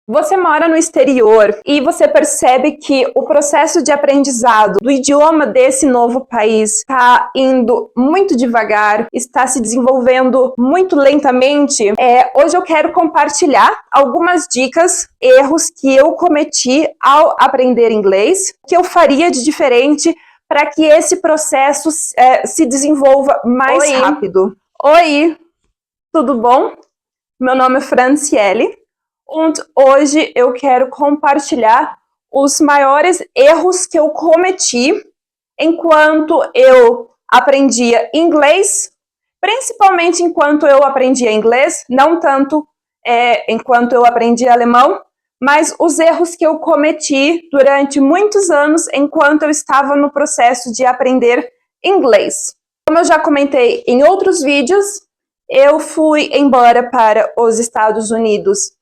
Você mora no exterior e você percebe que o processo de aprendizado do idioma desse novo país está indo muito devagar, está se desenvolvendo muito lentamente. Hoje eu quero compartilhar algumas dicas, erros que eu cometi ao aprender inglês, que eu faria de diferente para que esse processo se desenvolva mais rápido. Oi, tudo bom? Meu nome é Franciele. Und hoje eu quero compartilhar os maiores erros que eu cometi enquanto eu aprendia inglês, principalmente enquanto eu aprendia inglês, não tanto enquanto eu aprendia alemão, mas os erros que eu cometi durante muitos anos enquanto eu estava no processo de aprender inglês. Como eu já comentei em outros vídeos, eu fui embora para os Estados Unidos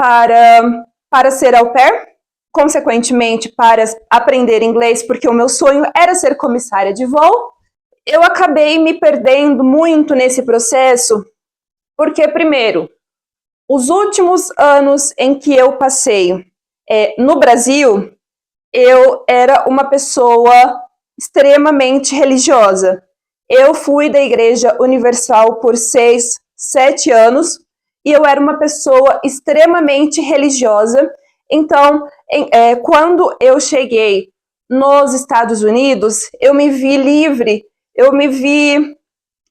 para ser au pair, consequentemente para aprender inglês, porque o meu sonho era ser comissária de voo. Eu acabei me perdendo muito nesse processo, porque primeiro, os últimos anos em que eu passei no Brasil, eu era uma pessoa extremamente religiosa. Eu fui da Igreja Universal por 6, 7 anos, e eu era uma pessoa extremamente religiosa. Então, quando eu cheguei nos Estados Unidos, eu me vi livre, eu me vi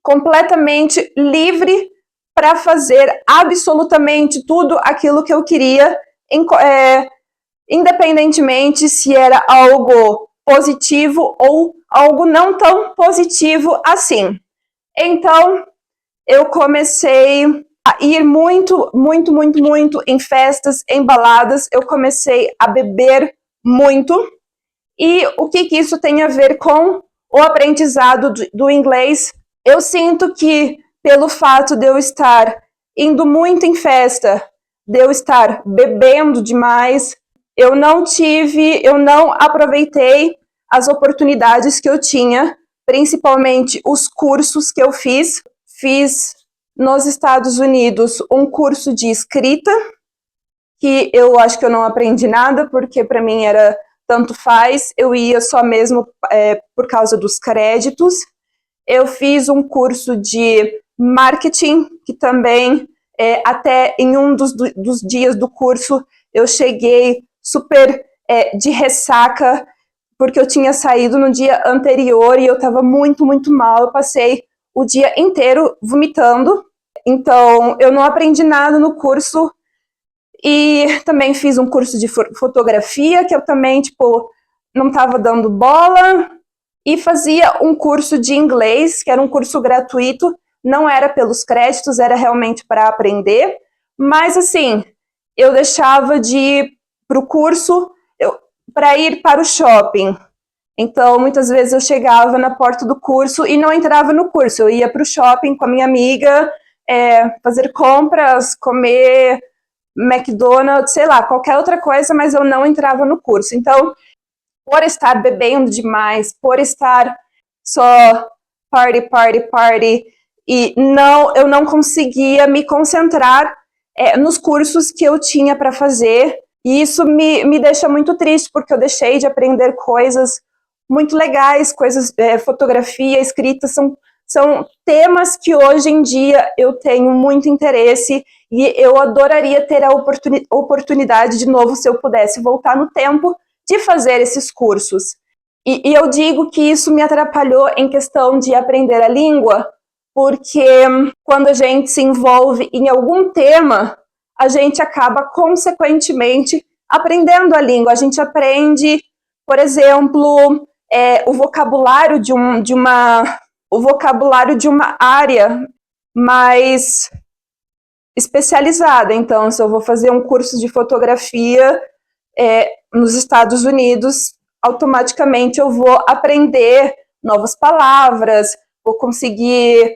completamente livre para fazer absolutamente tudo aquilo que eu queria, independentemente se era algo positivo ou algo não tão positivo assim. Então, eu comecei a ir muito em festas, em baladas, eu comecei a beber muito. E o que isso tem a ver com o aprendizado do inglês? Eu sinto que pelo fato de eu estar indo muito em festa, de eu estar bebendo demais, eu não aproveitei as oportunidades que eu tinha, principalmente os cursos que eu fiz. Fiz nos Estados Unidos um curso de escrita, que eu acho que eu não aprendi nada, porque para mim era tanto faz, eu ia só mesmo por causa dos créditos. Eu fiz um curso de marketing, que também, até em um dos dias do curso, eu cheguei super de ressaca, porque eu tinha saído no dia anterior e eu estava muito mal, eu passei o dia inteiro vomitando. Então, eu não aprendi nada no curso. E também fiz um curso de fotografia, que eu também, não estava dando bola. E fazia um curso de inglês, que era um curso gratuito, não era pelos créditos, era realmente para aprender. Mas, assim, eu deixava de ir para o curso para ir para o shopping. Então, muitas vezes eu chegava na porta do curso e não entrava no curso. Eu ia para o shopping com a minha amiga, fazer compras, comer McDonald's, sei lá, qualquer outra coisa, mas eu não entrava no curso. Então, por estar bebendo demais, por estar só party, e eu não conseguia me concentrar nos cursos que eu tinha para fazer. E isso me deixa muito triste, porque eu deixei de aprender coisas muito legais, fotografia, escrita, são temas que hoje em dia eu tenho muito interesse e eu adoraria ter a oportunidade de novo, se eu pudesse voltar no tempo, de fazer esses cursos. E eu digo que isso me atrapalhou em questão de aprender a língua, porque quando a gente se envolve em algum tema, a gente acaba, consequentemente, aprendendo a língua. A gente aprende, por exemplo, o vocabulário de uma área mais especializada. Então, se eu vou fazer um curso de fotografia nos Estados Unidos, automaticamente eu vou aprender novas palavras, vou conseguir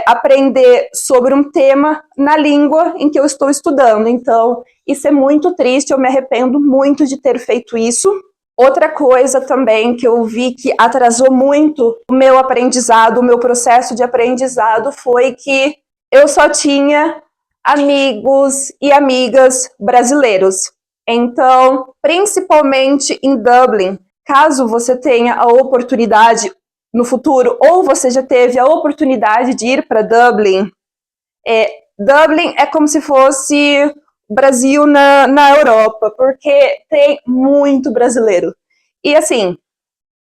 aprender sobre um tema na língua em que eu estou estudando. Então, isso é muito triste, eu me arrependo muito de ter feito isso. Outra coisa também que eu vi que atrasou muito o meu aprendizado, o meu processo de aprendizado, foi que eu só tinha amigos e amigas brasileiros. Então, principalmente em Dublin, caso você tenha a oportunidade no futuro, ou você já teve a oportunidade de ir para Dublin, Dublin é como se fosse Brasil na Europa, porque tem muito brasileiro. E assim,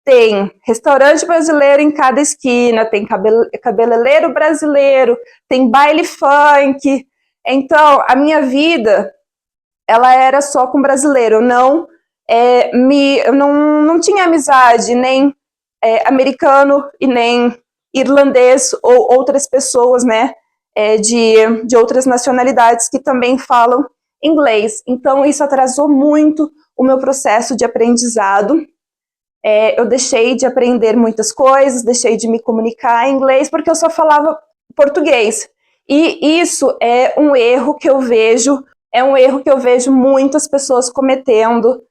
tem restaurante brasileiro em cada esquina, tem cabeleireiro brasileiro, tem baile funk. Então, a minha vida, ela era só com brasileiro. Eu não tinha amizade nem americano e nem irlandês ou outras pessoas, né, de outras nacionalidades que também falam inglês. Então, isso atrasou muito o meu processo de aprendizado. Eu deixei de aprender muitas coisas, deixei de me comunicar em inglês, porque eu só falava português. E isso é um erro que eu vejo muitas pessoas cometendo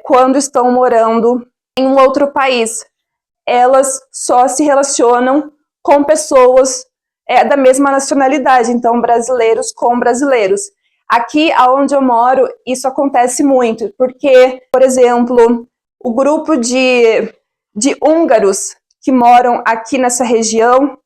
quando estão morando em um outro país. Elas só se relacionam com pessoas da mesma nacionalidade, então brasileiros com brasileiros. Aqui onde eu moro, isso acontece muito, porque, por exemplo, o grupo de húngaros que moram aqui nessa região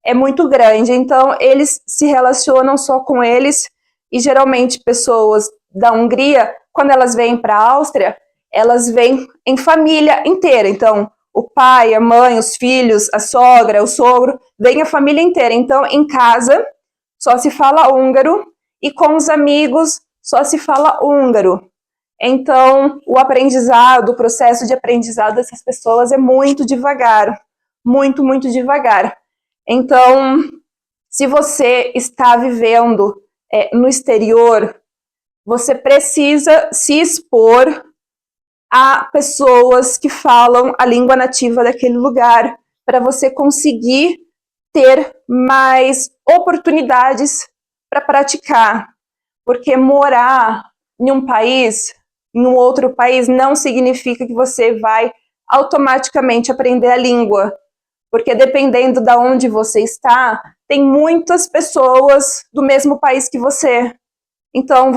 é muito grande, então eles se relacionam só com eles, e geralmente pessoas da Hungria, quando elas vêm para a Áustria, elas vêm em família inteira, então o pai, a mãe, os filhos, a sogra, o sogro, vem a família inteira. Então, em casa, só se fala húngaro, e com os amigos, só se fala húngaro. Então, o processo de aprendizado dessas pessoas é muito devagar, muito, muito devagar. Então, se você está vivendo no exterior, você precisa se expor a pessoas que falam a língua nativa daquele lugar, para você conseguir ter mais oportunidades para praticar. Porque morar em um outro país, não significa que você vai automaticamente aprender a língua. Porque dependendo de onde você está, tem muitas pessoas do mesmo país que você. Então,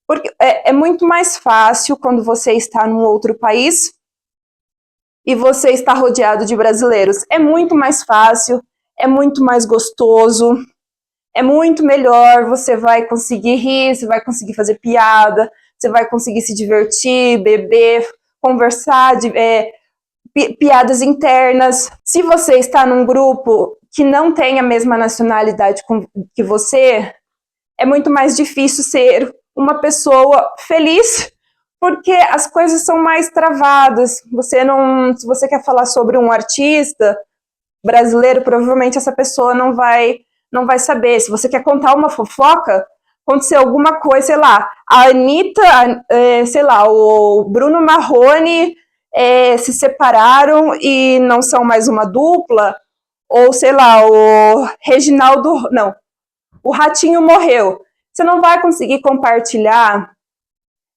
porque é muito mais fácil quando você está num outro país e você está rodeado de brasileiros. É muito mais fácil, é muito mais gostoso, é muito melhor, você vai conseguir rir, você vai conseguir fazer piada, você vai conseguir se divertir, beber, conversar, piadas internas. Se você está num grupo que não tem a mesma nacionalidade que você, é muito mais difícil ser uma pessoa feliz, porque as coisas são mais travadas. Se você quer falar sobre um artista brasileiro, provavelmente essa pessoa não vai saber. Se você quer contar uma fofoca, aconteceu alguma coisa, sei lá, a Anitta, sei lá, o Bruno Marrone se separaram e não são mais uma dupla, ou sei lá, o Reginaldo, não, o Ratinho morreu. Você não vai conseguir compartilhar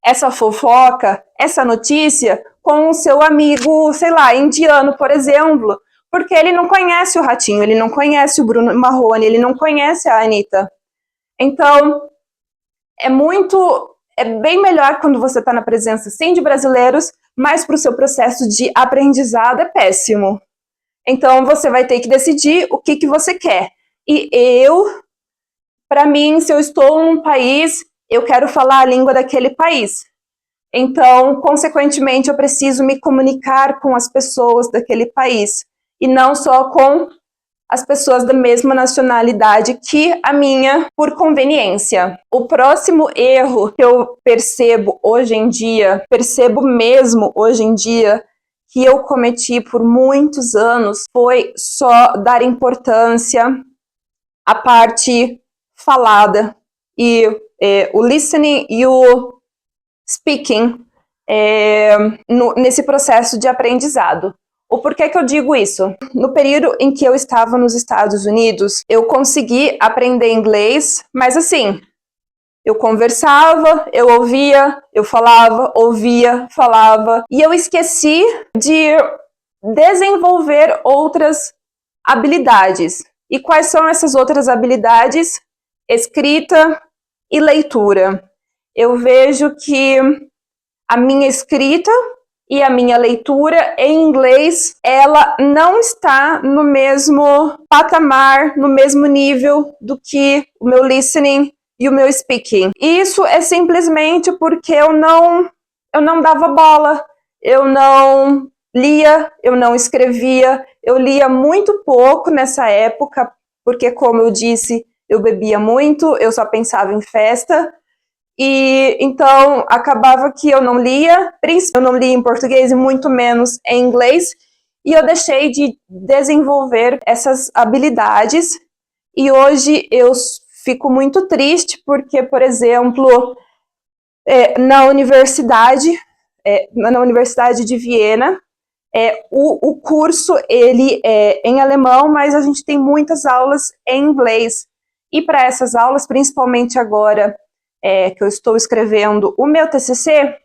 essa fofoca, essa notícia, com o seu amigo, sei lá, indiano, por exemplo, porque ele não conhece o Ratinho, ele não conhece o Bruno Marrone, ele não conhece a Anitta. Então, é bem melhor quando você está na presença, sim, de brasileiros, mas para o seu processo de aprendizado é péssimo. Então, você vai ter que decidir o que você quer. E para mim, se eu estou num país, eu quero falar a língua daquele país. Então, consequentemente, eu preciso me comunicar com as pessoas daquele país, e não só com as pessoas da mesma nacionalidade que a minha, por conveniência. O próximo erro que eu percebo mesmo hoje em dia, que eu cometi por muitos anos, foi só dar importância à parte falada, e o listening e o speaking nesse processo de aprendizado. O porquê que eu digo isso? No período em que eu estava nos Estados Unidos, eu consegui aprender inglês, mas assim, eu conversava, eu ouvia, eu falava, ouvia, falava, e eu esqueci de desenvolver outras habilidades. E quais são essas outras habilidades? escrita e leitura. Eu vejo que a minha escrita e a minha leitura em inglês, ela não está no mesmo patamar, no mesmo nível do que o meu listening e o meu speaking. Isso é simplesmente porque eu não dava bola, eu não lia, eu não escrevia, eu lia muito pouco nessa época, porque, como eu disse, eu bebia muito, eu só pensava em festa, e então acabava que eu não lia em português e muito menos em inglês, e eu deixei de desenvolver essas habilidades, e hoje eu fico muito triste porque, por exemplo, na Universidade de Viena, o curso ele é em alemão, mas a gente tem muitas aulas em inglês. E para essas aulas, principalmente agora que eu estou escrevendo o meu TCC,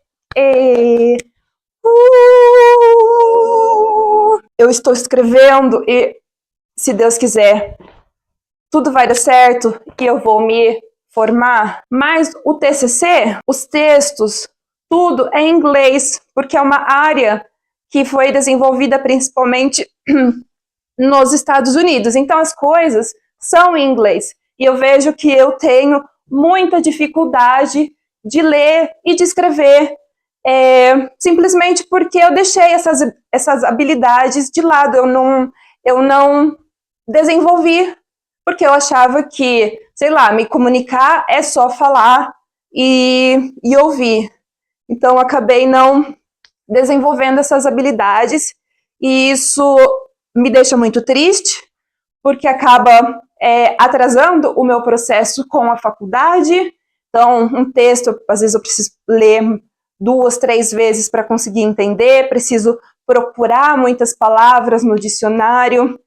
eu estou escrevendo e, se Deus quiser, tudo vai dar certo e eu vou me formar. Mas o TCC, os textos, tudo é em inglês, porque é uma área que foi desenvolvida principalmente nos Estados Unidos. Então as coisas são em inglês. E eu vejo que eu tenho muita dificuldade de ler e de escrever, simplesmente porque eu deixei essas habilidades de lado. Eu não desenvolvi, porque eu achava que, sei lá, me comunicar é só falar e ouvir. Então, eu acabei não desenvolvendo essas habilidades, e isso me deixa muito triste, porque acaba atrasando o meu processo com a faculdade. Então, um texto, às vezes eu preciso ler 2, 3 vezes para conseguir entender, preciso procurar muitas palavras no dicionário,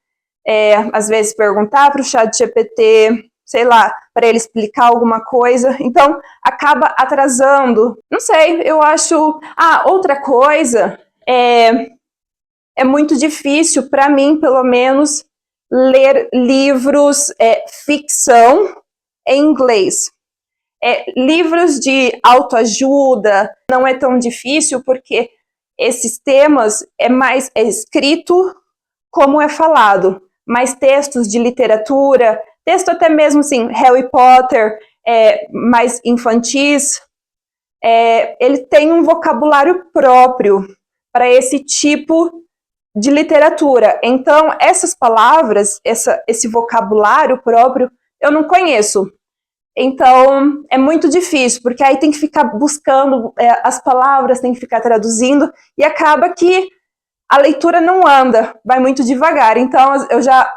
às vezes perguntar para o ChatGPT, sei lá, para ele explicar alguma coisa. Então, acaba atrasando. Não sei, eu acho... outra coisa, é muito difícil, para mim, pelo menos, ler livros ficção em inglês. Livros de autoajuda não é tão difícil, porque esses temas é mais escrito como é falado. Mas textos de literatura, texto até mesmo assim, Harry Potter, mais infantis, ele tem um vocabulário próprio para esse tipo de literatura. Então, essas palavras, esse vocabulário próprio, eu não conheço. Então, é muito difícil, porque aí tem que ficar buscando as palavras, tem que ficar traduzindo, e acaba que a leitura não anda, vai muito devagar. Então, eu já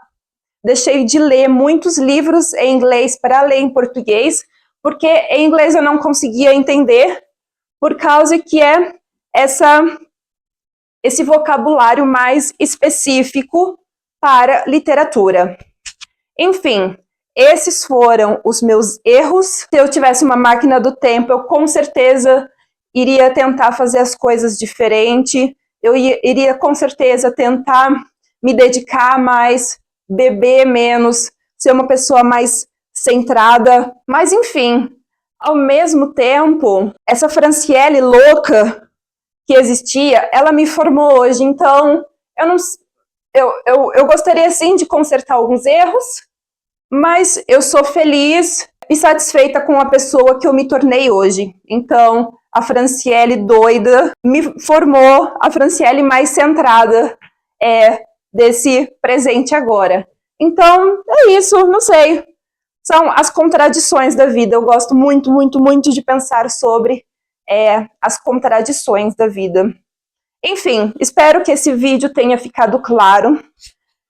deixei de ler muitos livros em inglês para ler em português, porque em inglês eu não conseguia entender, por causa que esse vocabulário mais específico para literatura. Enfim, esses foram os meus erros. Se eu tivesse uma máquina do tempo, eu com certeza iria tentar fazer as coisas diferente. Eu iria com certeza tentar me dedicar mais, beber menos, ser uma pessoa mais centrada. Mas enfim, ao mesmo tempo, essa Franciele louca que existia, ela me formou hoje. Então, eu gostaria sim de consertar alguns erros, mas eu sou feliz e satisfeita com a pessoa que eu me tornei hoje. Então, a Franciele doida me formou a Franciele mais centrada desse presente agora. Então, é isso, não sei. São as contradições da vida. Eu gosto muito, muito, muito de pensar sobre as contradições da vida. Enfim, espero que esse vídeo tenha ficado claro.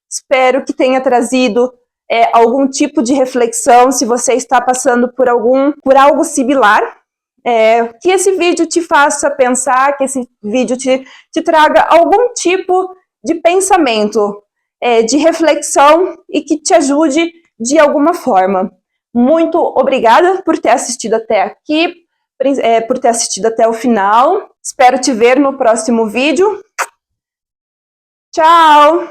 Espero que tenha trazido algum tipo de reflexão, se você está passando por algo similar. Que esse vídeo te faça pensar, que esse vídeo te traga algum tipo de pensamento, de reflexão, e que te ajude de alguma forma. Muito obrigada por ter assistido até aqui, por ter assistido até o final. Espero te ver no próximo vídeo. Tchau!